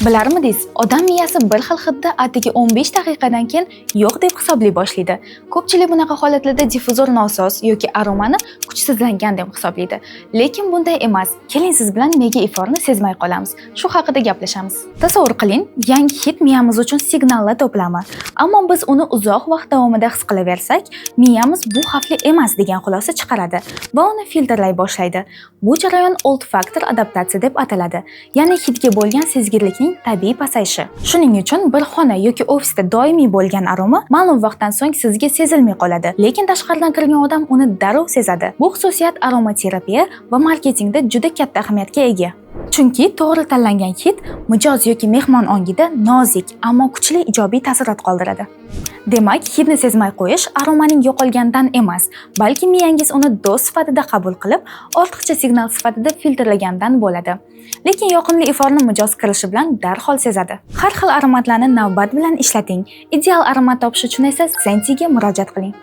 Bilarmidingiz, odam miyasi bir xil hidni atigi 15 daqiqadan keyin yo'q deb hisoblay boshlaydi. Ko'pchilik bunaqa holatlarda difuzor nosoz yoki aromani kuchsizlangan deb hisoblaydi. Lekin bunday emas. Keling siz bilan nega iforni sezmay qolamiz? Shu haqida gaplashamiz. Tasavvur qiling, yangi hid miyamiz uchun signallar to'plami. Ammo biz uni uzoq vaqt davomida his qilaversak, miyamiz bu xavfli emas degan xulosa chiqaradi va uni filtrlay boshlaydi. Bu jarayon olfaktor adaptatsiya deb ataladi. Ya'ni hidga bo'lgan sezgirlikning tabiiy pasayishi. Shuning uchun bir xona yoki ofisda doimiy bo'lgan aroma ma'lum vaqtdan so'ng sizga sezilmay qoladi, lekin tashqaridan kirgan odam uni darrov sezadi. Bu xususiyat aromaterapiya va marketingda juda katta ahamiyatga ega. Chunki to'g'ri tanlangan hid mijoz yoki mehmon ongida nozik, ammo kuchli ijobiy taassurot qoldiradi. Demak, hidni sezmay qo'yish aromaning yo'qolganidan emas, balki miyangiz uni do'st sifatida qabul qilib, ortiqcha signal sifatida filtrlagandan bo'ladi. Lekin yoqimli iforni mijoz kirishi bilan darhol sezadi. Har xil aromatlarni navbat bilan ishlating. Ideal aromat topish uchun esa Sentiga murojaat qiling.